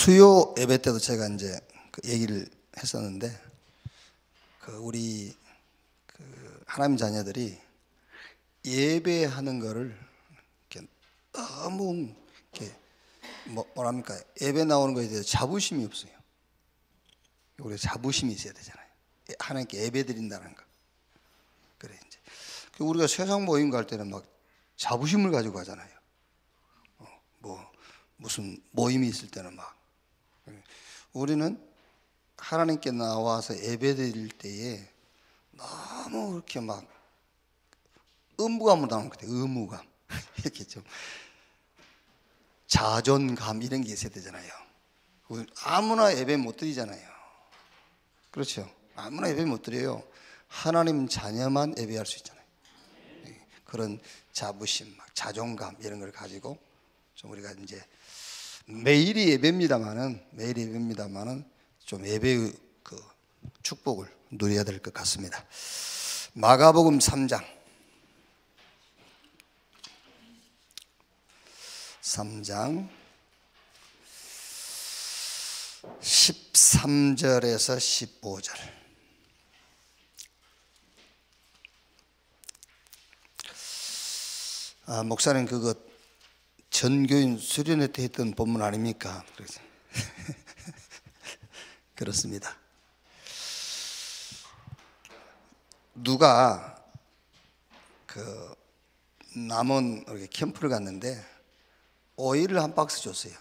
수요 예배 때도 제가 이제 그 얘기를 했었는데, 우리 하나님 자녀들이 예배하는 거를 이렇게 너무 이렇게 뭐랍니까, 예배 나오는 거에 대해서 자부심이 없어요. 우리 자부심이 있어야 되잖아요. 하나님께 예배 드린다는 거. 그래, 이제 우리가 세상 모임 갈 때는 막 자부심을 가지고 가잖아요. 무슨 모임이 있을 때는 막. 우리는 하나님께 나와서 예배 드릴 때에 너무 이렇게 막 의무감으로 나오는 것 같아요. 의무감. 이렇게 좀 자존감 이런 게 있어야 되잖아요. 아무나 예배 못 드리잖아요. 그렇죠? 아무나 예배 못 드려요. 하나님 자녀만 예배할 수 있잖아요. 그런 자부심, 막 자존감 이런 걸 가지고 좀 우리가 이제 매일이 예배입니다만은 좀 예배의 그 축복을 누려야 될 것 같습니다. 마가복음 3장 13절에서 15절. 목사님 그거 전교인 수련회 때 했던 본문 아닙니까? 그래서 그렇습니다. 누가 남원 이렇게 캠프를 갔는데 오이를 한 박스 줬어요.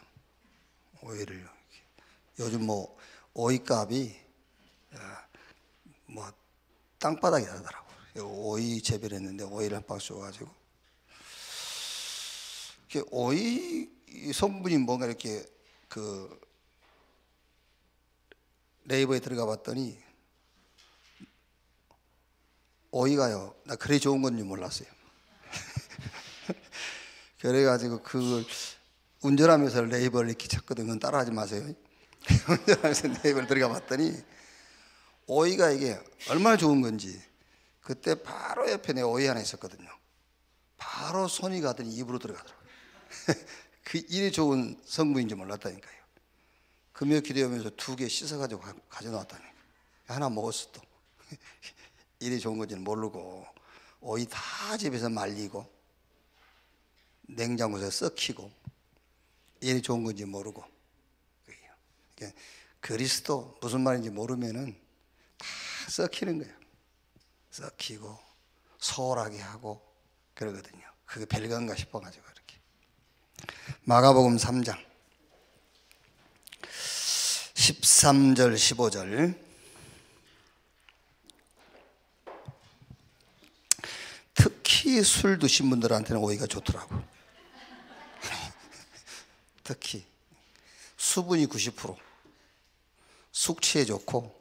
오이를. 요즘 오이값이 땅바닥에 하더라고요. 오이 재배했는데 오이를 한 박스 줘가지고, 오이 성분이 뭔가 이렇게 네이버에 들어가 봤더니 오이가요, 나 그래 좋은 건지 몰랐어요. 그래가지고 그걸 운전하면서 네이버를 이렇게 찾거든. 그건 따라하지 마세요. 운전하면서 네이버를 들어가 봤더니 오이가 이게 얼마나 좋은 건지, 그때 바로 옆에 내 오이 하나 있었거든요. 바로 손이 가더니 입으로 들어가더라고요. 그 일이 좋은 성분인지 몰랐다니까요. 금요 기도하면서 2개 씻어가지고 가져놨다니까요. 하나 먹었어 또. 일이 좋은 건지는 모르고 오이 다 집에서 말리고 냉장고에서 썩히고 일이 좋은 건지 모르고. 그러니까 그리스도 무슨 말인지 모르면은 다 썩히는 거예요. 썩히고 소홀하게 하고 그러거든요. 그게 별건가 싶어가지고 이렇게. 마가복음 3장 13절 15절. 특히 술 드신 분들한테는 오이가 좋더라고. 특히 수분이 90%, 숙취에 좋고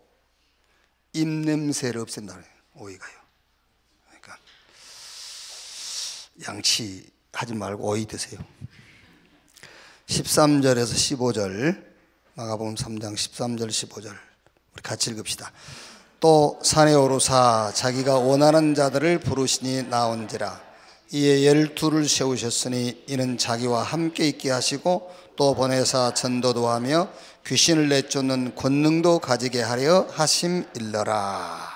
입냄새를 없앤다 그래요, 오이가요. 그러니까 양치하지 말고 오이 드세요. 13절에서 15절, 마가복음 3장 13절 15절 우리 같이 읽읍시다. 또 산에 오르사 자기가 원하는 자들을 부르시니 나온지라. 이에 12를 세우셨으니 이는 자기와 함께 있게 하시고 또 보내사 전도도 하며 귀신을 내쫓는 권능도 가지게 하려 하심일러라.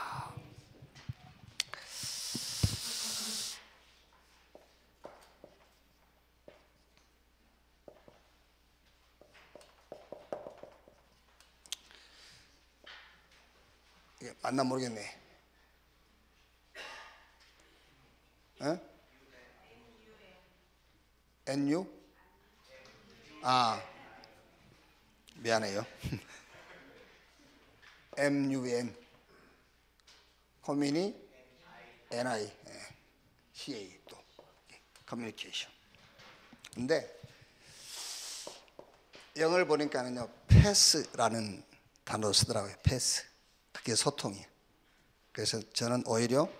맞나 모르겠네. NU? 미안해요. MUN 커뮤니 NI CA 또 커뮤니케이션. 근데 영어를 보니까는요, 패스라는 단어를 쓰더라고요. 패스. 그게 소통이에요. 그래서 저는 오히려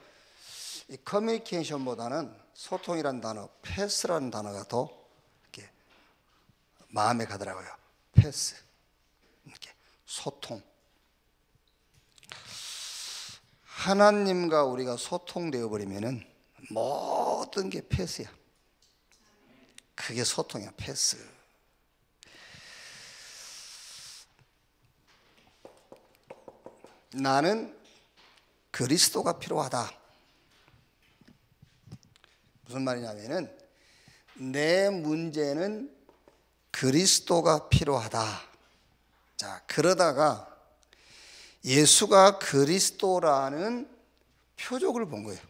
이 커뮤니케이션보다는 소통이라는 단어, 패스라는 단어가 더 이렇게 마음에 가더라고요. 패스, 이렇게 소통. 하나님과 우리가 소통되어 버리면은 모든 게 패스야. 그게 소통이야, 패스. 나는 그리스도가 필요하다. 무슨 말이냐면은 내 문제는 그리스도가 필요하다. 자, 그러다가 예수가 그리스도라는 표적을 본 거예요.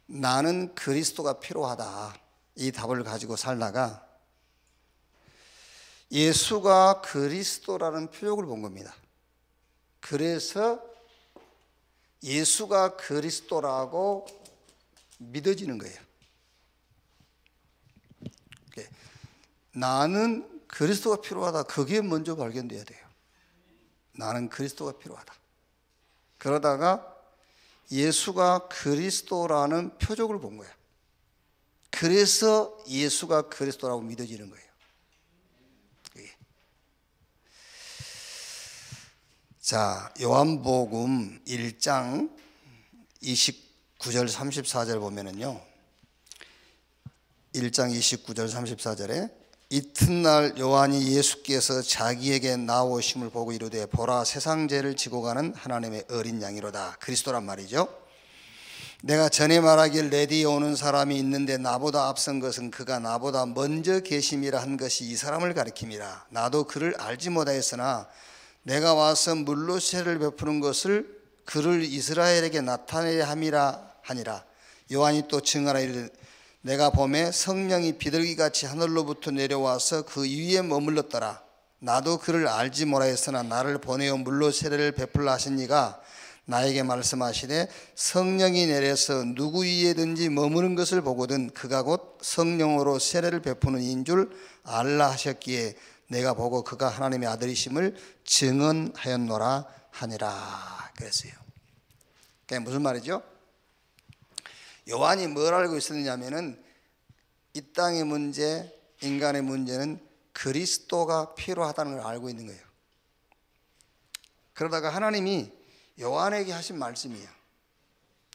나는 그리스도가 필요하다. 이 답을 가지고 살다가 예수가 그리스도라는 표적을 본 겁니다. 그래서 예수가 그리스도라고 믿어지는 거예요. 나는 그리스도가 필요하다. 그게 먼저 발견돼야 돼요. 나는 그리스도가 필요하다. 그러다가 예수가 그리스도라는 표적을 본 거야. 그래서 예수가 그리스도라고 믿어지는 거예요. 자, 요한복음 1장 29절 34절 보면은요, 1장 29절 34절에 이튿날 요한이 예수께서 자기에게 나오심을 보고 이르되 보라 세상 죄를 지고 가는 하나님의 어린 양이로다. 그리스도란 말이죠. 내가 전에 말하길 내 뒤에 오는 사람이 있는데 나보다 앞선 것은 그가 나보다 먼저 계심이라 한 것이 이 사람을 가리킴이라. 나도 그를 알지 못하였으나 내가 와서 물로 세를 베푸는 것을 그를 이스라엘에게 나타내야 함이라 하니라. 요한이 또 증하라 이르되 내가 보매 성령이 비둘기같이 하늘로부터 내려와서 그 위에 머물렀더라. 나도 그를 알지 못하였으나 나를 보내어 물로 세례를 베풀라 하신 이가 나에게 말씀하시되 성령이 내려서 누구 위에든지 머무는 것을 보거든 그가 곧 성령으로 세례를 베푸는 이인 줄 알라 하셨기에 내가 보고 그가 하나님의 아들이심을 증언하였노라 하니라 그랬어요. 그게 무슨 말이죠? 요한이 뭘 알고 있었느냐면은 이 땅의 문제, 인간의 문제는 그리스도가 필요하다는 걸 알고 있는 거예요. 그러다가 하나님이 요한에게 하신 말씀이에요.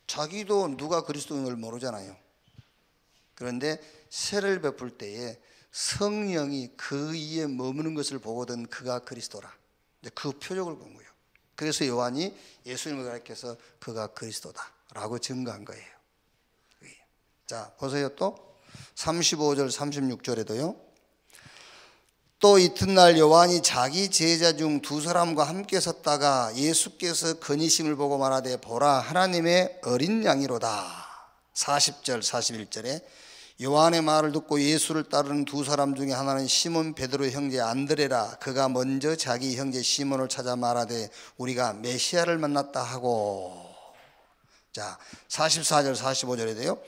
자기도 누가 그리스도인 걸 모르잖아요. 그런데 세례를 베풀 때에 성령이 그 위에 머무는 것을 보거든 그가 그리스도라. 그 표적을 본 거예요. 그래서 요한이 예수님을 가리켜서 그가 그리스도다라고 증거한 거예요. 자, 보세요. 또 35절 36절에도요. 또 이튿날 요한이 자기 제자 중 두 사람과 함께 섰다가 예수께서 건의심을 보고 말하되 보라 하나님의 어린 양이로다. 40절 41절에 요한의 말을 듣고 예수를 따르는 두 사람 중에 하나는 시몬 베드로의 형제 안드레라. 그가 먼저 자기 형제 시몬을 찾아 말하되 우리가 메시아를 만났다 하고. 자, 44절 45절에도요.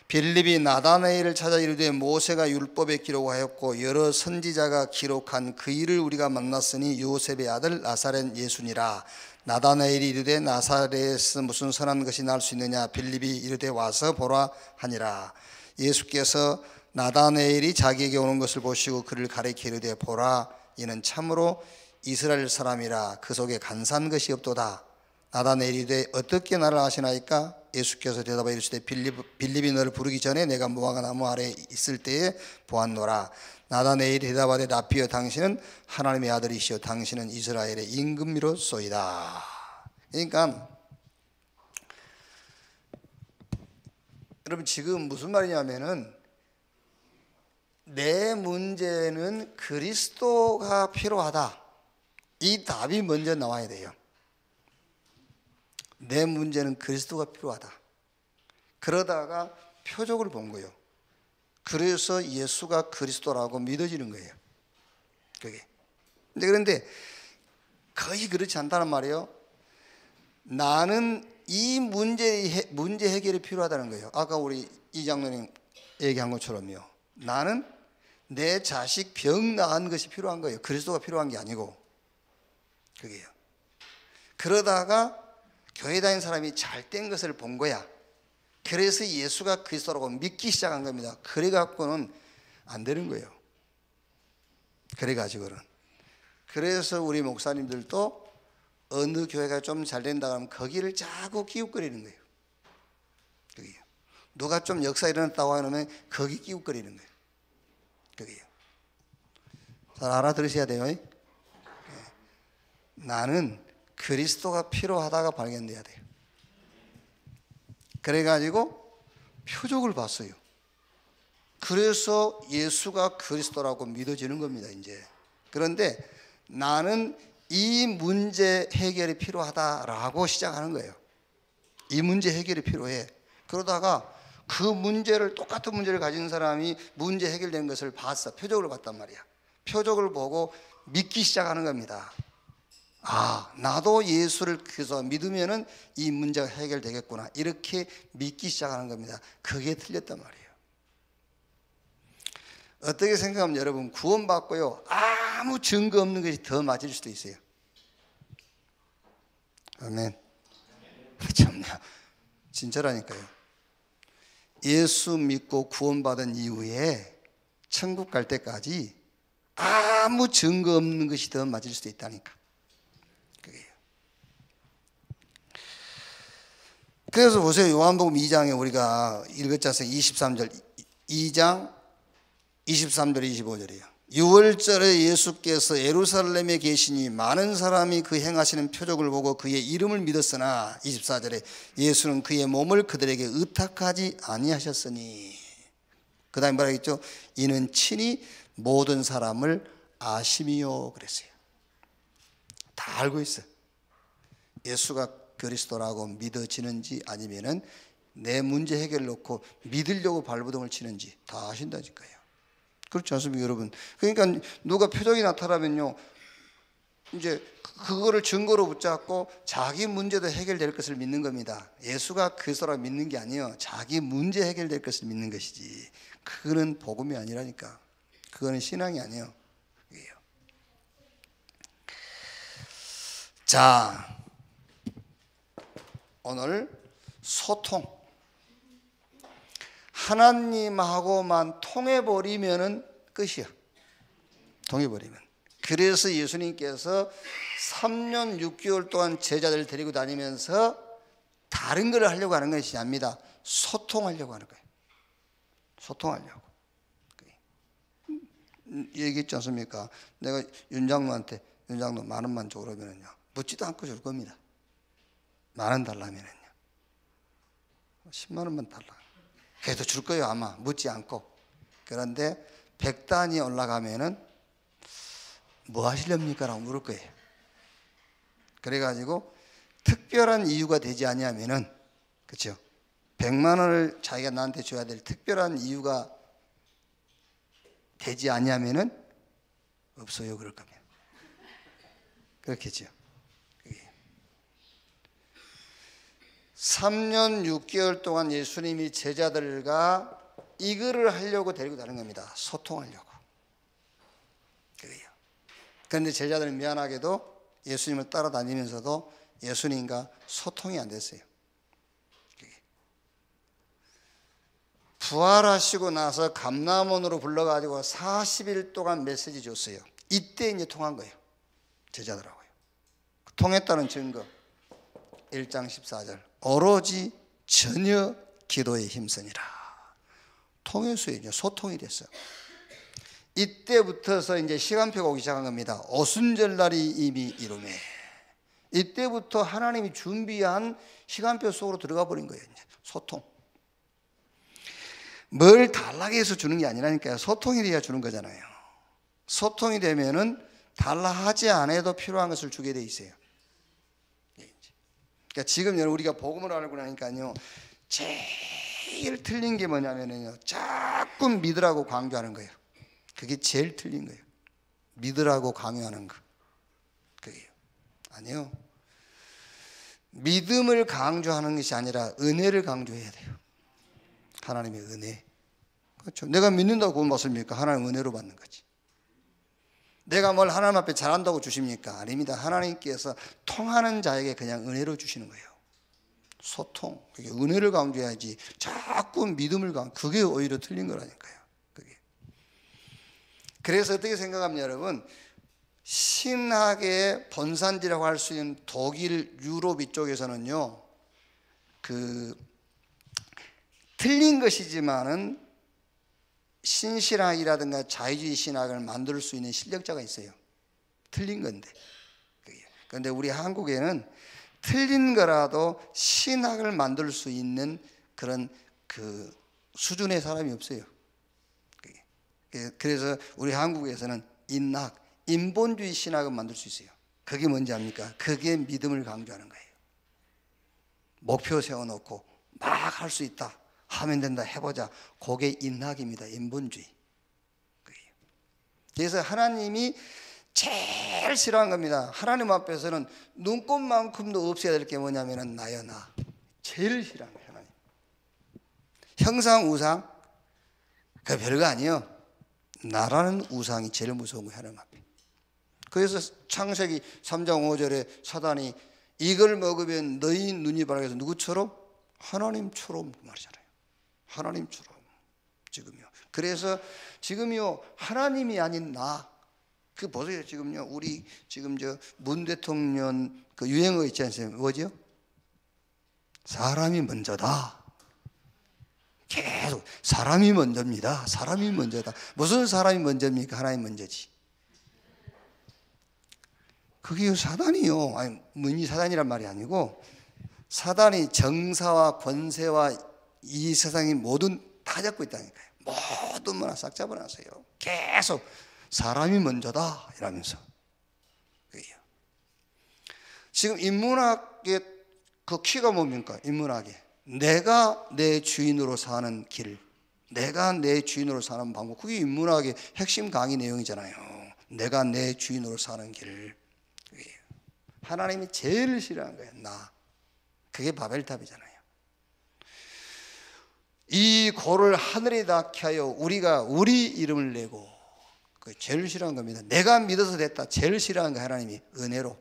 빌립이 나다나엘을 찾아 이르되 모세가 율법에 기록하였고 여러 선지자가 기록한 그 일을 우리가 만났으니 요셉의 아들 나사렛 예수니라. 나다나엘이 이르되 나사렛에서 무슨 선한 것이 날 수 있느냐. 빌립이 이르되 와서 보라 하니라. 예수께서 나다나엘이 자기에게 오는 것을 보시고 그를 가리켜 이르되 보라 이는 참으로 이스라엘 사람이라. 그 속에 간사한 것이 없도다. 나다나엘이 이르되 어떻게 나를 아시나이까. 예수께서 대답하여 이르시되 빌립이 너를 부르기 전에 내가 무화과 나무 아래에 있을 때에 보았노라. 나다나엘이 대답하되 라피여 당신은 하나님의 아들이시여 당신은 이스라엘의 임금이로소이다. 그러니까 여러분 지금 무슨 말이냐면은 내 문제는 그리스도가 필요하다. 이 답이 먼저 나와야 돼요. 내 문제는 그리스도가 필요하다. 그러다가 표적을 본 거예요. 그래서 예수가 그리스도라고 믿어지는 거예요. 그게. 그런데 거의 그렇지 않다는 말이에요. 나는 이 문제 해결이 필요하다는 거예요. 아까 우리 이 장로님 얘기한 것처럼요. 나는 내 자식 병 나은 것이 필요한 거예요. 그리스도가 필요한 게 아니고. 그게요. 그러다가 교회 다니는 사람이 잘된 것을 본 거야. 그래서 예수가 그리스도라고 믿기 시작한 겁니다. 그래갖고는 안 되는 거예요. 그래가지고는. 그래서 우리 목사님들도 어느 교회가 좀 잘 된다 하면 거기를 자꾸 기웃거리는 거예요. 그게요. 누가 좀 역사 일어났다고 하면 거기 기웃거리는 거예요. 그게요. 잘 알아들으셔야 돼요. 나는 그리스도가 필요하다가 발견돼야 돼요. 그래가지고 표적을 봤어요. 그래서 예수가 그리스도라고 믿어지는 겁니다, 이제. 그런데 나는 이 문제 해결이 필요하다라고 시작하는 거예요. 이 문제 해결이 필요해. 그러다가 그 문제를, 똑같은 문제를 가진 사람이 문제 해결된 것을 봤어. 표적을 봤단 말이야. 표적을 보고 믿기 시작하는 겁니다. 아, 나도 예수를 그래서 믿으면은 이 문제가 해결되겠구나, 이렇게 믿기 시작하는 겁니다. 그게 틀렸단 말이에요. 어떻게 생각하면 여러분, 구원받고요 아무 증거 없는 것이 더 맞을 수도 있어요. 아멘. 참나, 진짜라니까요. 예수 믿고 구원받은 이후에 천국 갈 때까지 아무 증거 없는 것이 더 맞을 수도 있다니까. 그게요. 그래서 보세요. 요한복음 2장에 우리가 읽었지 않습니까? 23절, 2장 23절 25절이에요. 유월절에 예수께서 예루살렘에 계시니 많은 사람이 그 행하시는 표적을 보고 그의 이름을 믿었으나, 24절에 예수는 그의 몸을 그들에게 의탁하지 아니하셨으니, 그 다음에 뭐라 했죠? 이는 친히 모든 사람을 아심이요 그랬어요. 다 알고 있어요. 예수가 그리스도라고 믿어지는지 아니면은 내 문제 해결을 놓고 믿으려고 발버둥을 치는지 다 아신다니까요. 그렇지 않습니까, 여러분? 그러니까 누가 표적이 나타나면요, 이제 그거를 증거로 붙잡고 자기 문제도 해결될 것을 믿는 겁니다. 예수가 그리스도라고 믿는 게 아니에요. 자기 문제 해결될 것을 믿는 것이지. 그거는 복음이 아니라니까. 그거는 신앙이 아니에요. 그게요. 자, 오늘 소통. 하나님하고만 통해버리면 끝이야. 통해버리면. 그래서 예수님께서 3년 6개월 동안 제자들을 데리고 다니면서 다른 걸 하려고 하는 것이 아닙니다. 소통하려고 하는 거예요. 소통하려고. 얘기했지 않습니까? 내가 윤 장로한테, 윤 장로 10,000원 줘 그러면요, 묻지도 않고 줄 겁니다. 10,000원 달라면은요, 10만 원만 달라. 그래도 줄 거예요, 아마. 묻지 않고. 그런데 100단이 올라가면은 뭐 하시렵니까? 라고 물을 거예요. 그래가지고 특별한 이유가 되지 아니하면은, 그렇죠? 100만 원을 자기가 나한테 줘야 될 특별한 이유가 되지 아니하면은 없어요, 그럴 거면. 그렇겠죠. 3년 6개월 동안 예수님이 제자들과 이거를 하려고 데리고 다니는 겁니다. 소통하려고. 그래요. 그런데 제자들은 미안하게도 예수님을 따라다니면서도 예수님과 소통이 안 됐어요. 부활하시고 나서 감람원으로 불러가지고 40일 동안 메시지 줬어요. 이때 이제 통한 거예요, 제자들하고요. 통했다는 증거 1장 14절, 오로지 전혀 기도에 힘쓰니라. 통했어요. 이제 소통이 됐어요. 이때부터서 이제 시간표가 오기 시작한 겁니다. 오순절날이 이미 이루매. 이때부터 하나님이 준비한 시간표 속으로 들어가 버린 거예요. 이제 소통. 뭘 달라고 해서 주는 게 아니라니까요. 소통이 돼야 주는 거잖아요. 소통이 되면은 달라 하지 않아도 필요한 것을 주게 돼 있어요. 그러니까 지금 우리가 복음을 알고 나니까요, 제일 틀린 게 뭐냐면요, 자꾸 믿으라고 강조하는 거예요. 그게 제일 틀린 거예요. 믿으라고 강요하는 거. 그게요. 아니요. 믿음을 강조하는 것이 아니라 은혜를 강조해야 돼요. 하나님의 은혜. 그렇죠. 내가 믿는다고 구원 받습니까? 하나님 은혜로 받는 거지. 내가 뭘 하나님 앞에 잘한다고 주십니까? 아닙니다. 하나님께서 통하는 자에게 그냥 은혜로 주시는 거예요. 소통. 그게 은혜를 강조해야지 자꾸 믿음을 그게 오히려 틀린 거라니까요. 그게. 그래서 어떻게 생각하면 여러분, 신학의 본산지라고 할 수 있는 독일, 유럽 이쪽에서는요, 틀린 것이지만은 신신학이라든가 자유주의 신학을 만들 수 있는 실력자가 있어요. 틀린 건데. 그런데 우리 한국에는 틀린 거라도 신학을 만들 수 있는 그런 그 수준의 사람이 없어요. 그래서 우리 한국에서는 인학, 인본주의 신학을 만들 수 있어요. 그게 뭔지 압니까? 그게 믿음을 강조하는 거예요. 목표 세워놓고 막 할 수 있다, 하면 된다, 해보자. 그게 인학입니다. 인본주의. 그래서 하나님이 제일 싫어하는 겁니다. 하나님 앞에서는 눈꽃만큼도 없어야 될 게 뭐냐면 나야 나. 제일 싫어하는 거예요. 하나님. 형상 우상 그 별거 아니에요. 나라는 우상이 제일 무서운 거예요. 하나님 앞에. 그래서 창세기 3장 5절에 사단이 이걸 먹으면 너희 눈이 밝아서 누구처럼? 하나님처럼 말이잖아요. 하나님처럼. 지금요. 그래서 지금요 하나님이 아닌 나. 그 보세요. 지금요 우리 지금 저 문 대통령 그 유행어 있지 않습니까? 뭐죠? 사람이 먼저다. 계속 사람이 먼저입니다. 사람이 먼저다. 무슨 사람이 먼저입니까? 하나님 먼저지. 그게 사단이요. 아니 문이 사단이란 말이 아니고 사단이 정사와 권세와 이 세상의 모든 다 잡고 있다니까요. 모든 문화 싹 잡아놨어요. 계속 사람이 먼저다 이러면서. 지금 인문학의 그 키가 뭡니까? 인문학의 내가 내 주인으로 사는 길, 내가 내 주인으로 사는 방법, 그게 인문학의 핵심 강의 내용이잖아요. 내가 내 주인으로 사는 길. 하나님이 제일 싫어하는 거예요. 나. 그게 바벨탑이잖아요. 이 고를 하늘에 닿게 하여 우리가 우리 이름을 내고, 그 제일 싫어하는 겁니다. 내가 믿어서 됐다. 제일 싫어하는 거 하나님이 은혜로.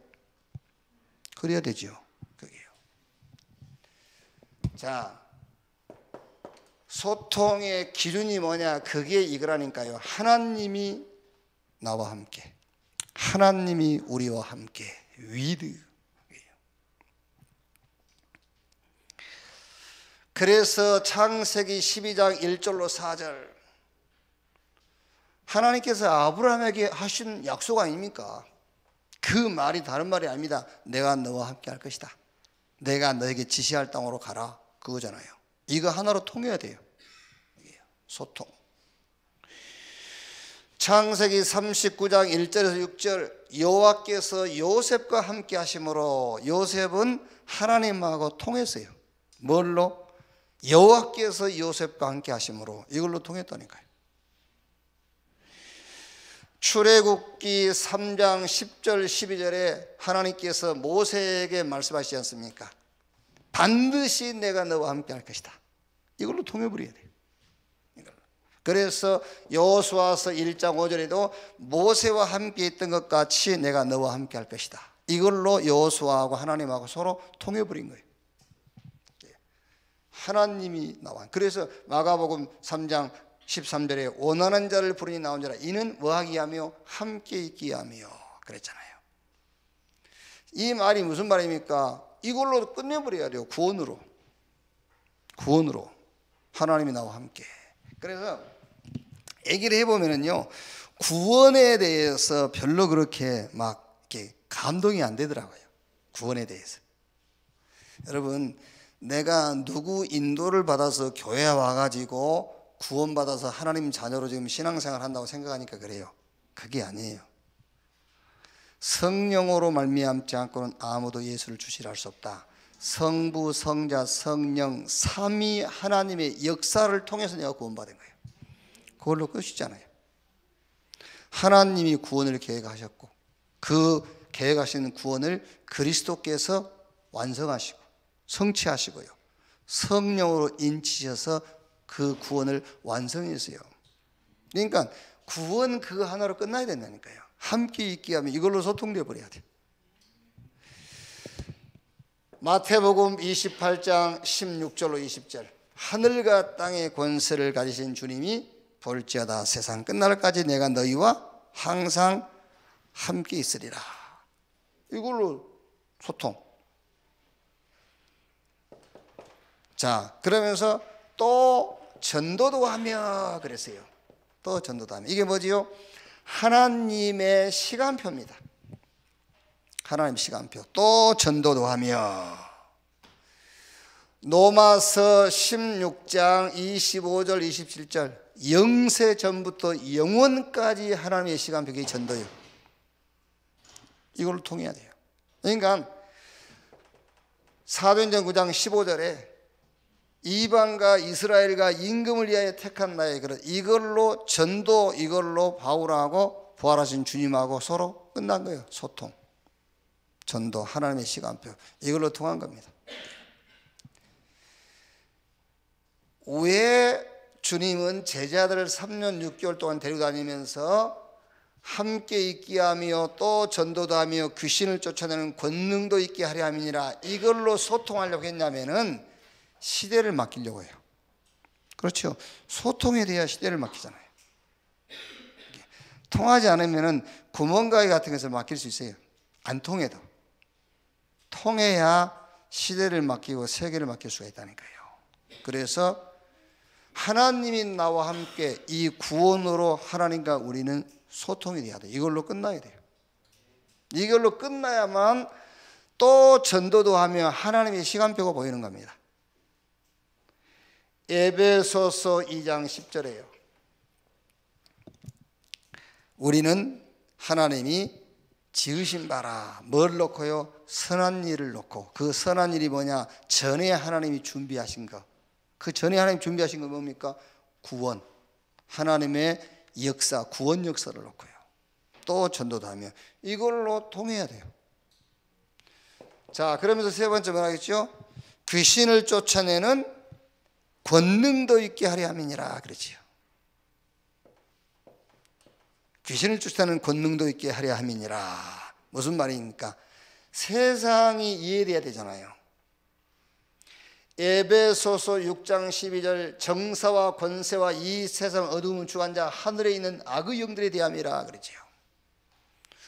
그래야 되죠. 그게요. 자, 소통의 기준이 뭐냐? 그게 이거라니까요. 하나님이 나와 함께, 하나님이 우리와 함께. 위드. 그래서 창세기 12장 1절로 4절 하나님께서 아브라함에게 하신 약속 아닙니까? 그 말이 다른 말이 아닙니다. 내가 너와 함께 할 것이다. 내가 너에게 지시할 땅으로 가라. 그거잖아요. 이거 하나로 통해야 돼요. 소통. 창세기 39장 1절에서 6절 여호와께서 요셉과 함께 하심으로 요셉은 하나님하고 통했어요. 뭘로? 여호와께서 요셉과 함께 하심으로 이걸로 통했다니까요. 출애굽기 3장 10절 12절에 하나님께서 모세에게 말씀하시지 않습니까? 반드시 내가 너와 함께 할 것이다. 이걸로 통해버려야 돼요. 그래서 여호수아서 1장 5절에도 모세와 함께 있던 것 같이 내가 너와 함께 할 것이다. 이걸로 여호수아하고 하나님하고 서로 통해버린 거예요. 하나님이 나와. 그래서 마가복음 3장 13절에 원하는 자를 부르니 나온 자라 이는 뭐하기 하며 함께 있기 하며 그랬잖아요. 이 말이 무슨 말입니까? 이걸로 끝내버려야 돼요. 구원으로. 구원으로 하나님이 나와 함께. 그래서 얘기를 해보면은요 구원에 대해서 별로 그렇게 막 이렇게 감동이 안 되더라고요. 구원에 대해서. 여러분 내가 누구 인도를 받아서 교회에 와가지고 구원받아서 하나님 자녀로 지금 신앙생활 한다고 생각하니까 그래요. 그게 아니에요. 성령으로 말미암지 않고는 아무도 예수를 주시라 할 수 없다. 성부, 성자, 성령 삼위 하나님의 역사를 통해서 내가 구원받은 거예요. 그걸로 끝이잖아요. 하나님이 구원을 계획하셨고 그 계획하시는 구원을 그리스도께서 완성하시고 성취하시고요. 성령으로 인치셔서 그 구원을 완성했어요. 그러니까 구원 그거 하나로 끝나야 된다니까요. 함께 있게 하면 이걸로 소통돼 버려야 돼요. 마태복음 28장 16절로 20절 하늘과 땅의 권세를 가지신 주님이 볼지어다 세상 끝날까지 내가 너희와 항상 함께 있으리라. 이걸로 소통. 자, 그러면서 또 전도도 하며 그랬어요. 또 전도도 하며. 이게 뭐지요? 하나님의 시간표입니다. 하나님 시간표. 또 전도도 하며. 로마서 16장 25절 27절 영세 전부터 영원까지 하나님의 시간표. 그게 전도예요. 이걸로 통해야 돼요. 그러니까 사도행전 9장 15절에 이방과 이스라엘과 임금을 위하여 택한 나의 그릇, 이걸로 전도, 이걸로 바울하고 부활하신 주님하고 서로 끝난 거예요. 소통, 전도, 하나님의 시간표, 이걸로 통한 겁니다. 왜 주님은 제자들을 3년 6개월 동안 데리고 다니면서 함께 있게 하며 또 전도도 하며 귀신을 쫓아내는 권능도 있게 하려 함이니라, 이걸로 소통하려고 했냐면은 시대를 맡기려고 해요. 그렇죠. 소통에 대해 시대를 맡기잖아요. 통하지 않으면은 구멍가게 같은 것을 맡길 수 있어요. 안 통해도. 통해야 시대를 맡기고 세계를 맡길 수가 있다니까요. 그래서 하나님이 나와 함께 이 구원으로 하나님과 우리는 소통이 돼야 돼요. 이걸로 끝나야 돼요. 이걸로 끝나야만 또 전도도 하며 하나님의 시간표가 보이는 겁니다. 에베소서 2장 10절에요. 우리는 하나님이 지으신 바라. 뭘 놓고요? 선한 일을 놓고. 그 선한 일이 뭐냐? 전에 하나님이 준비하신 것. 그 전에 하나님 준비하신 건 뭡니까? 구원. 하나님의 역사, 구원 역사를 놓고요. 또 전도도 하며 이걸로 통해야 돼요. 자, 그러면서 세 번째 뭐라겠죠? 귀신을 쫓아내는 권능도 있게 하려 함이니라 그러지요. 귀신을 쫓아내는 권능도 있게 하려 함이니라. 무슨 말입니까? 세상이 이해돼야 되잖아요. 에베소서 6장 12절 정사와 권세와 이 세상 어두운 주관 자 하늘에 있는 악의 영들에 대함이라 그러지요.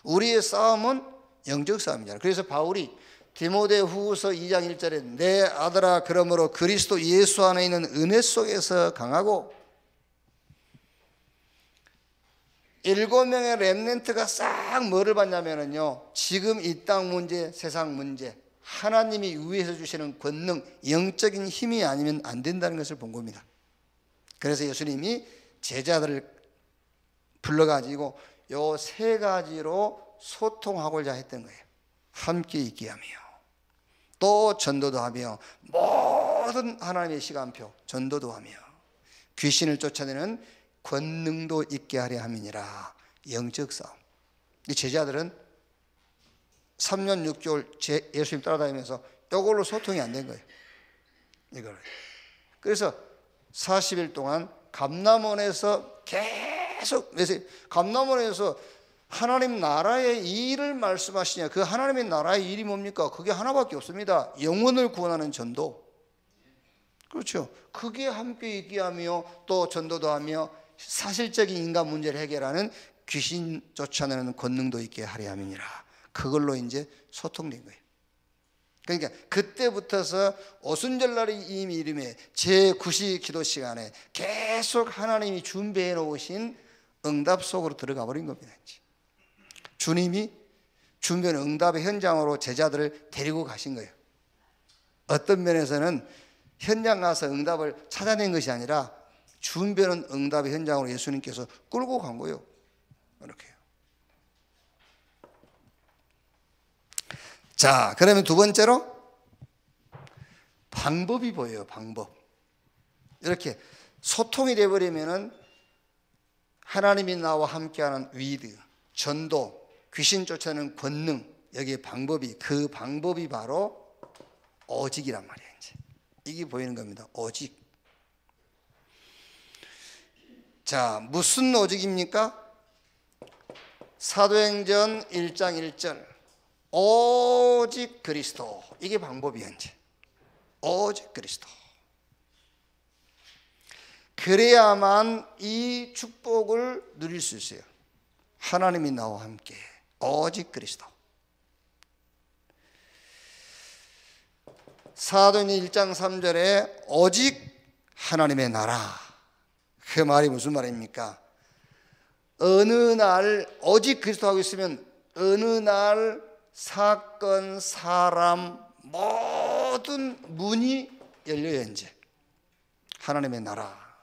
우리의 싸움은 영적 싸움이잖아요. 그래서 바울이 디모데후서 2장 1절에 내 아들아 그러므로 그리스도 예수 안에 있는 은혜 속에서 강하고 7명의 렘넌트가 싹 뭐를 받냐면요, 지금 이 땅 문제, 세상 문제, 하나님이 위에서 주시는 권능, 영적인 힘이 아니면 안 된다는 것을 본 겁니다. 그래서 예수님이 제자들을 불러가지고 요 세 가지로 소통하고자 했던 거예요. 함께 있게 하며 또 전도도 하며 모든 하나님의 시간표 전도도 하며 귀신을 쫓아내는 권능도 있게 하려 함이니라. 영적 싸움. 이 제자들은 3년 6개월 예수님 따라다니면서 이걸로 소통이 안 된 거예요. 이걸. 그래서 40일 동안 감람원에서 계속, 감람원에서 하나님 나라의 일을 말씀하시냐. 그 하나님의 나라의 일이 뭡니까? 그게 하나밖에 없습니다. 영혼을 구원하는 전도. 그렇죠. 그게 함께 있게 하며 또 전도도 하며 사실적인 인간 문제를 해결하는 귀신 쫓아내는 권능도 있게 하려 함이니라. 그걸로 이제 소통된 거예요. 그러니까 그때부터서 오순절날의 이 이름에 제9시 기도 시간에 계속 하나님이 준비해 놓으신 응답 속으로 들어가 버린 겁니다. 이제. 주님이 준비한 응답의 현장으로 제자들을 데리고 가신 거예요. 어떤 면에서는 현장 가서 응답을 찾아낸 것이 아니라 준비하는 응답의 현장으로 예수님께서 끌고 간 거예요. 이렇게요. 자, 그러면 두 번째로 방법이 보여요. 방법. 이렇게 소통이 되어버리면은 하나님이 나와 함께하는 위드, 전도, 귀신 쫓아내는 권능, 여기에 방법이, 그 방법이 바로 오직이란 말이에요. 이제 이게 보이는 겁니다. 오직. 자, 무슨 오직입니까? 사도행전 1장 1절 오직 그리스도. 이게 방법이에요. 이제 오직 그리스도. 그래야만 이 축복을 누릴 수 있어요. 하나님이 나와 함께 오직 그리스도. 사도행전 1장 3절에 오직 하나님의 나라. 그 말이 무슨 말입니까? 어느 날 오직 그리스도 하고 있으면 어느 날 사건, 사람, 모든 문이 열려요. 이제 하나님의 나라.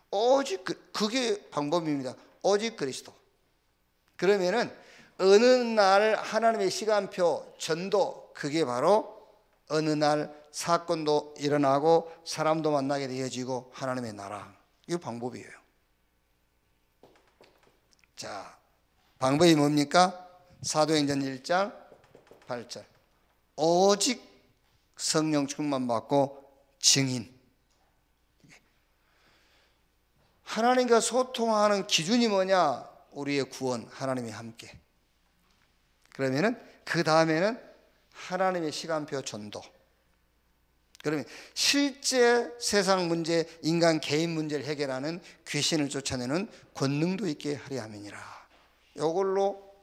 오직 그게 방법입니다. 오직 그리스도. 그러면은 어느 날 하나님의 시간표, 전도, 그게 바로 어느 날 사건도 일어나고 사람도 만나게 되어지고 하나님의 나라. 이게 방법이에요. 자, 방법이 뭡니까? 사도행전 1장 8절. 오직 성령 충만 받고 증인. 하나님과 소통하는 기준이 뭐냐? 우리의 구원, 하나님이 함께. 그러면은 그 다음에는 하나님의 시간표 전도. 그러면 실제 세상 문제, 인간 개인 문제를 해결하는, 귀신을 쫓아내는 권능도 있게 하려 함이니라. 이걸로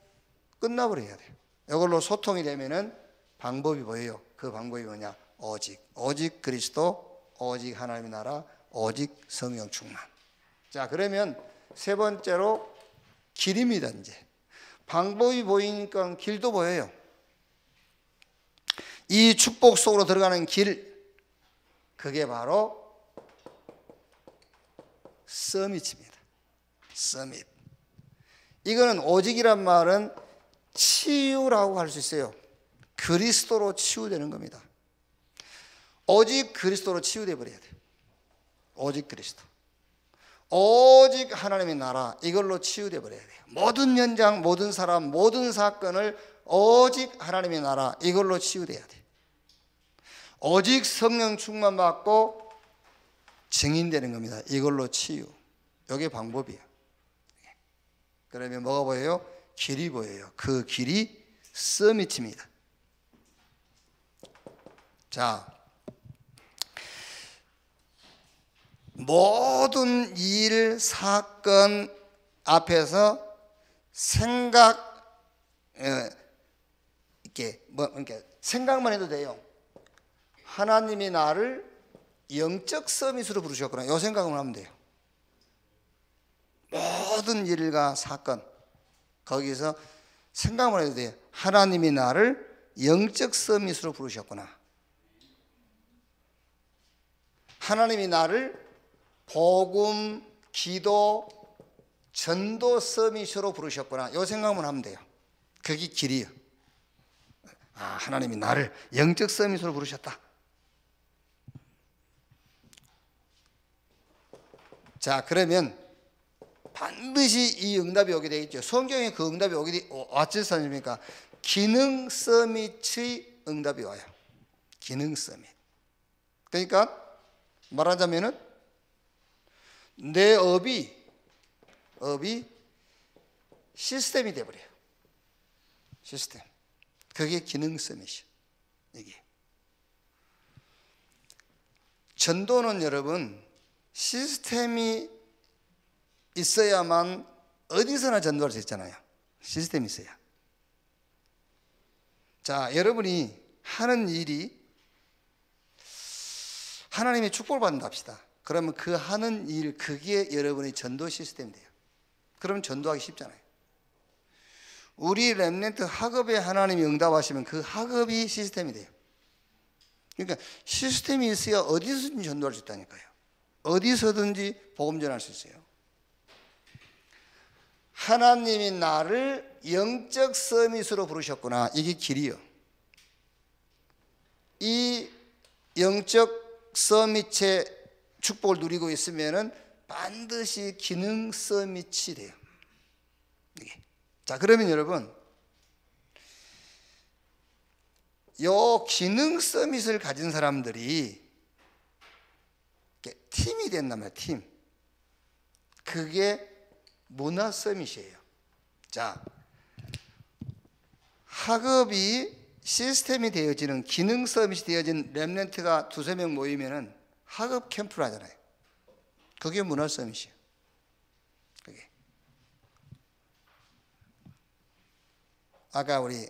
끝나버려야 돼요. 이걸로 소통이 되면은 방법이 뭐예요? 그 방법이 뭐냐? 오직 그리스도, 오직 하나님의 나라, 오직 성령 충만. 자, 그러면 세 번째로 길입니다. 이제 방법이 보이니까 길도 보여요. 이 축복 속으로 들어가는 길, 그게 바로 서밋입니다. 서밋. 이거는 오직이란 말은 치유라고 할 수 있어요. 그리스도로 치유되는 겁니다. 오직 그리스도로 치유돼 버려야 돼요. 오직 그리스도. 오직 하나님의 나라, 이걸로 치유돼 버려야 돼요. 모든 현장, 모든 사람, 모든 사건을 오직 하나님의 나라, 이걸로 치유돼야 돼요. 오직 성령 충만 받고 증인되는 겁니다. 이걸로 치유. 이게 방법이에요. 그러면 뭐가 보여요? 길이 보여요. 그 길이 서밋입니다. 자, 모든 일, 사건 앞에서 이렇게 생각만 해도 돼요. 하나님이 나를 영적 서밋으로 부르셨구나. 이 생각만 하면 돼요. 모든 일과 사건, 거기서 생각만 해도 돼요. 하나님이 나를 영적 서밋으로 부르셨구나. 하나님이 나를 복음, 기도, 전도 서밋으로 부르셨구나. 이 생각만 하면 돼요. 그게 길이에요. 아, 하나님이 나를 영적 서밋으로 부르셨다. 자, 그러면 반드시 이 응답이 오게 되겠죠. 성경에 그 응답이 왔지 않습니까? 기능 서밋의 응답이 와요. 기능 서밋. 그러니까 말하자면은 내 업이 시스템이 돼버려요. 시스템. 그게 기능 서밋이에요. 이게 전도는 여러분 시스템이 있어야만 어디서나 전도할 수 있잖아요. 시스템이 있어야. 자, 여러분이 하는 일이 하나님의 축복을 받는다 합시다. 그러면 그 하는 일, 그게 여러분의 전도 시스템이 돼요. 그러면 전도하기 쉽잖아요. 우리 렘넌트 학업에 하나님이 응답하시면 그 학업이 시스템이 돼요. 그러니까 시스템이 있어야 어디서든지 전도할 수 있다니까요. 어디서든지 복음 전할 수 있어요. 하나님이 나를 영적 서밋으로 부르셨구나. 이게 길이요. 이 영적 서밋의 축복을 누리고 있으면은 반드시 기능 서밋이 돼요. 이게. 자, 그러면 여러분, 요 기능 서밋을 가진 사람들이 팀이 된단 말이에요. 팀. 그게 문화 서밋이에요. 자, 학업이 시스템이 되어지는, 기능 서밋이 되어진 렘넌트가 두세 명 모이면은 학업 캠프를 하잖아요. 그게 문화 서밋이에요. 그게. 아까 우리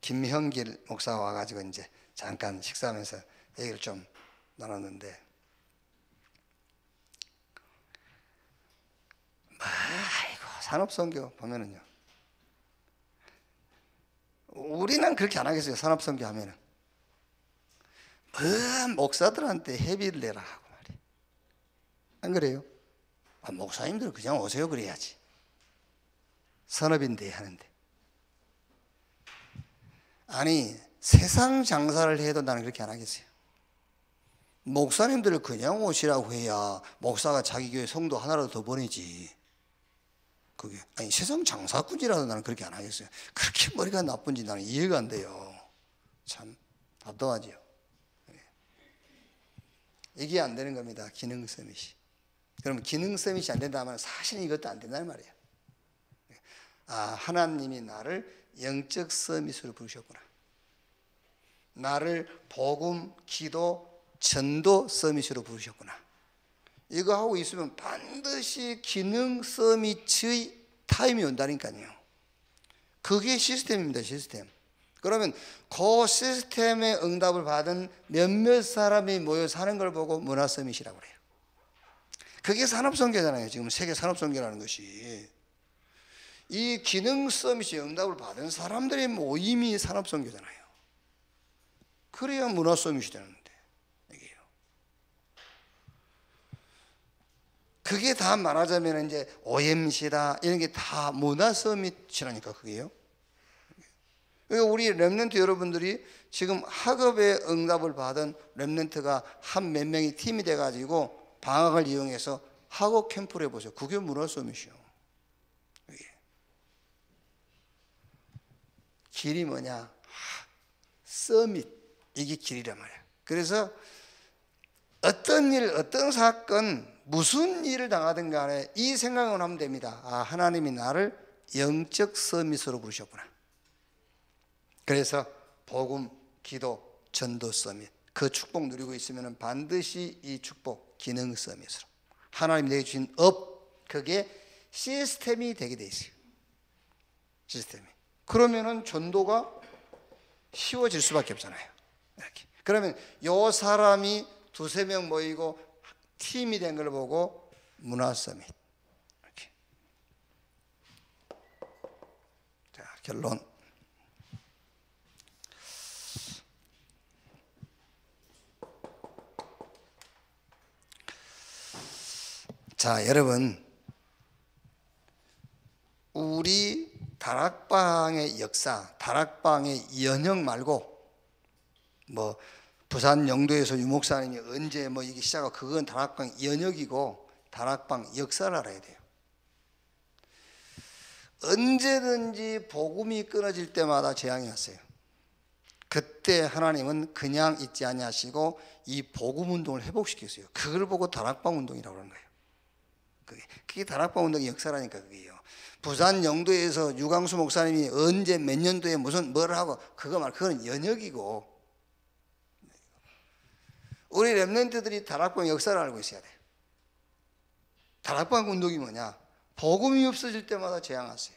김형길 목사가 와가지고 이제 잠깐 식사하면서 얘기를 좀 나눴는데, 아이고, 산업선교 보면은요, 우리는 그렇게 안 하겠어요. 산업선교 하면은 목사들한테 회비를 내라 하고 말이에요. 안 그래요? 목사님들 그냥 오세요 그래야지. 산업인데 하는데. 아니 세상 장사를 해도 나는 그렇게 안 하겠어요. 목사님들을 그냥 오시라고 해야 목사가 자기 교회 성도 하나라도 더 보내지. 그게 아니 세상 장사꾼이라도 나는 그렇게 안 하겠어요. 그렇게 머리가 나쁜지 나는 이해가 안 돼요. 참 답답하지요. 이게 안 되는 겁니다. 기능 서밋이. 그러면 기능 서밋이 안 된다면 사실은 이것도 안 된다는 말이에요. 하나님이 나를 영적 서밋으로 부르셨구나. 나를 복음, 기도, 전도 서밋으로 부르셨구나. 이거 하고 있으면 반드시 기능 서밋의 타임이 온다니까요. 그게 시스템입니다. 시스템. 그러면 그 시스템의 응답을 받은 몇몇 사람이 모여 사는 걸 보고 문화 서밋이라고 그래요. 그게 산업선교잖아요. 지금 세계 산업선교라는 것이. 이 기능 서밋이 응답을 받은 사람들의 모임이 산업선교잖아요. 그래야 문화 서밋이 되는데 이게요. 그게 다 말하자면 이제 OMC다 이런 게 다 문화 서밋이라니까 그게요. 그러니까 우리 렘넌트 여러분들이 지금 학업의 응답을 받은 렘넌트가 한 몇 명이 팀이 돼가지고 방학을 이용해서 학업 캠프를 해보세요. 그게 문화 서밋이요. 길이 뭐냐? 서밋. 이게 길이란 말이야. 그래서 어떤 일, 어떤 사건, 무슨 일을 당하든 간에 이 생각을 하면 됩니다. 하나님이 나를 영적 서밋으로 부르셨구나. 그래서 복음, 기도, 전도 서밋. 그 축복 누리고 있으면 반드시 이 축복, 기능 서밋으로. 하나님이 내게 주신 업, 그게 시스템이 되게 돼 있어요. 시스템이. 그러면은 전도가 쉬워질 수밖에 없잖아요. 이렇게. 그러면 요 사람이 두세 명 모이고 팀이 된 걸 보고 문화 서밋. 이렇게. 자, 결론. 자, 여러분, 우리 다락방의 역사, 다락방의 연형 말고 뭐 부산 영도에서 유목사님이 언제 뭐 이게 시작하고 그건 다락방 연역이고 다락방 역사를 알아야 돼요. 언제든지 복음이 끊어질 때마다 재앙이 왔어요. 그때 하나님은 그냥 있지 아니하시고 이 복음 운동을 회복시켰어요. 그걸 보고 다락방 운동이라고 하는 거예요. 그게 다락방 운동의 역사라니까 그게요. 부산 영도에서 유광수 목사님이 언제 몇 년도에 무슨 뭘 하고 그건 연역이고 우리 렘넌트들이 다락방 역사를 알고 있어야 돼요. 다락방 운동이 뭐냐? 복음이 없어질 때마다 재앙 왔어요.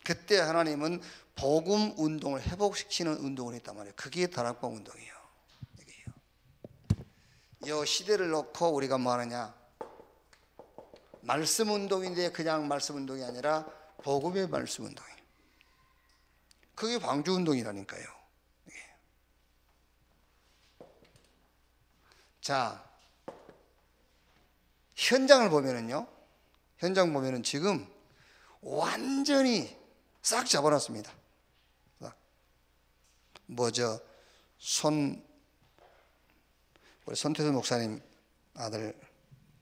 그때 하나님은 복음 운동을 회복시키는 운동을 했단 말이에요. 그게 다락방 운동이에요. 이 시대를 놓고 우리가 뭐 하느냐? 말씀 운동인데 그냥 말씀 운동이 아니라 복음의 말씀 운동이에요. 그게 방주 운동이라니까요. 자, 현장을 보면은요. 현장 보면은 지금 완전히 싹 잡아놨습니다. 우리 손태수 목사님 아들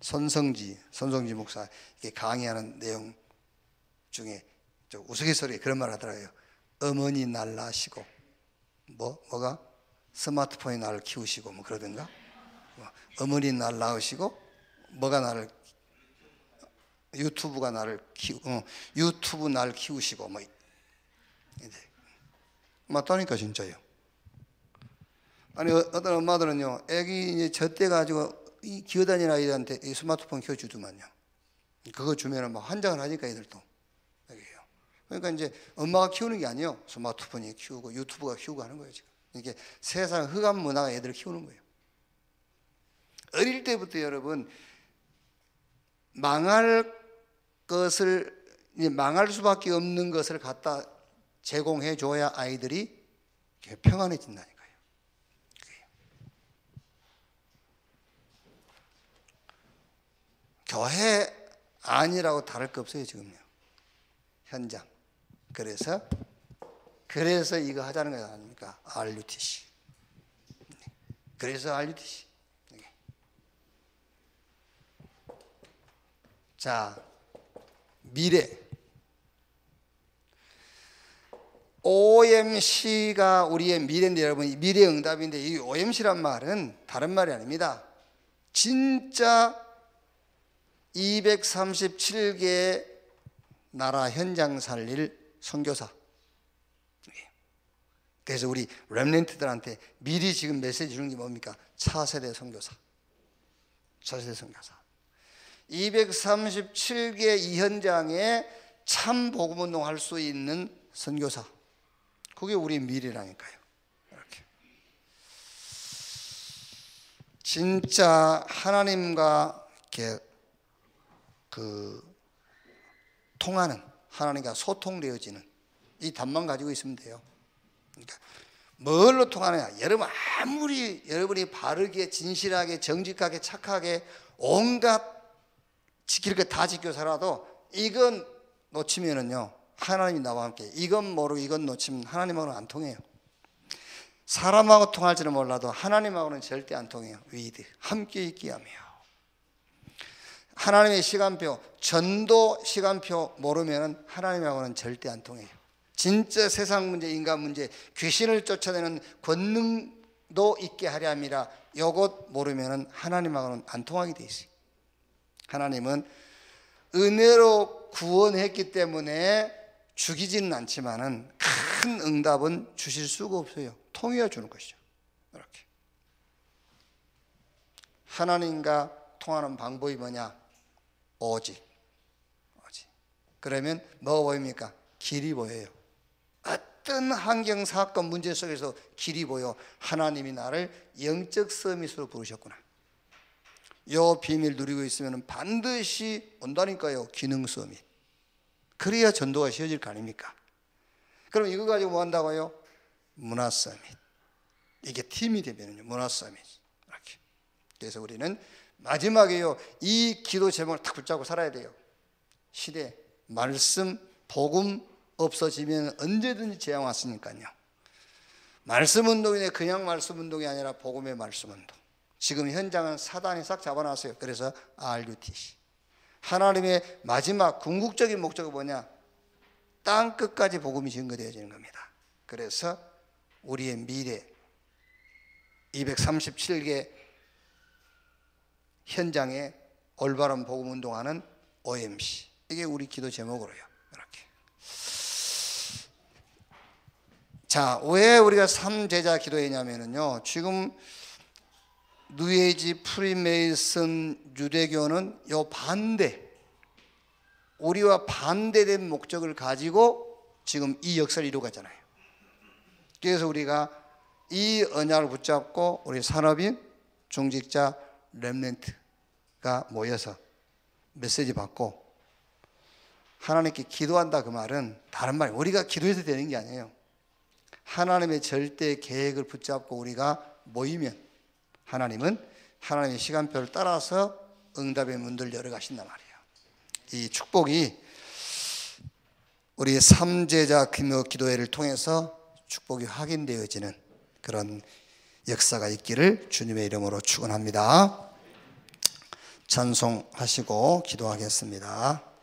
손성지 목사 이렇게 강의하는 내용 중에 우스갯소리에 그런 말 하더라고요. 어머니 날 낳으시고 뭐가 스마트폰이 나를 키우시고 뭐 그러던가. 어머니 날 낳으시고 뭐가 나를 유튜브 날 키우시고 뭐 이제 맞다니까 진짜요. 아니 어떤 엄마들은요 애기 이제 젖대 가지고 이 기어다니는 아이들한테 이 스마트폰 켜주더만요. 그거 주면은 막 환장을 하니까 애들도. 그러니까 이제 엄마가 키우는 게 아니에요. 스마트폰이 키우고 유튜브가 키우고 하는 거예요 지금. 이게 세상 흑암 문화가 애들을 키우는 거예요. 어릴 때부터 여러분 망할 수밖에 없는 것을 갖다 제공해 줘야 아이들이 평안해진다니까요. 교회 아니라고 다를 거 없어요 지금요. 현장. 그래서 이거 하자는 거 아닙니까? RUTC. 그래서 RUTC. 자, 미래. OMC가 우리의 미래인데 여러분, 미래 응답인데 이 OMC란 말은 다른 말이 아닙니다. 진짜 237개의 나라 현장 살릴 선교사. 그래서 우리 렘넌트들한테 미리 지금 메시지 주는 게 뭡니까? 차세대 선교사. 차세대 선교사. 237개 이 현장에 참 복음운동 할 수 있는 선교사. 그게 우리 미래라니까요. 이렇게. 진짜 하나님과 이렇게 통하는, 하나님과 소통되어지는 이 답만 가지고 있으면 돼요. 그러니까 뭘로 통하느냐? 여러분 아무리 여러분이 바르게 진실하게 정직하게 착하게 온갖 지킬 것 다 지켜 살아도 이건 놓치면은요 하나님이 나와 함께, 이건 모르고 이건 놓치면 하나님하고는 안 통해요. 사람하고 통할지는 몰라도 하나님하고는 절대 안 통해요. 위드 함께 있기 하며. 하나님의 시간표, 전도 시간표 모르면은 하나님하고는 절대 안 통해요. 진짜 세상 문제, 인간 문제, 귀신을 쫓아내는 권능도 있게 하려 함이라 요것 모르면은 하나님하고는 안 통하게 돼 있어요. 하나님은 은혜로 구원했기 때문에 죽이지는 않지만은 큰 응답은 주실 수가 없어요. 통해야 주는 것이죠. 이렇게. 하나님과 통하는 방법이 뭐냐? 오직. 그러면 뭐가 보입니까? 길이 보여요. 어떤 환경, 사건, 문제 속에서 길이 보여. 하나님이 나를 영적 서밋으로 부르셨구나. 요 비밀 누리고 있으면 반드시 온다니까요. 기능 서밋. 그래야 전도가 쉬워질 거 아닙니까? 그럼 이거 가지고 뭐 한다고요? 문화 서밋. 이게 팀이 되면요 문화 서밋. 이렇게. 그래서 우리는 마지막에요 이 기도 제목을 딱 붙잡고 살아야 돼요. 시대, 말씀, 복음 없어지면 언제든지 재앙 왔으니까요. 말씀 운동이 그냥 말씀 운동이 아니라 복음의 말씀 운동. 지금 현장은 사단이 싹 잡아놨어요. 그래서 RUTC. 하나님의 마지막 궁극적인 목적은 뭐냐? 땅 끝까지 복음이 증거되어지는 겁니다. 그래서 우리의 미래 237개 현장에 올바른 복음 운동하는 OMC. 이게 우리 기도 제목으로요. 이렇게. 자, 왜 우리가 3제자 기도했냐면요. 지금 뉴에이지, 프리메이슨, 유대교는 요 반대, 우리와 반대된 목적을 가지고 지금 이 역사를 이루어가잖아요. 그래서 우리가 이 언약을 붙잡고 우리 산업인, 중직자, 렘넌트가 모여서 메시지 받고 하나님께 기도한다. 그 말은 다른 말, 우리가 기도해서 되는 게 아니에요. 하나님의 절대 계획을 붙잡고 우리가 모이면 하나님은 하나님의 시간표를 따라서 응답의 문들을 열어가신단 말이에요. 이 축복이 우리의 3제자 기도회를 통해서 축복이 확인되어지는 그런 역사가 있기를 주님의 이름으로 축원합니다. 찬송하시고 기도하겠습니다.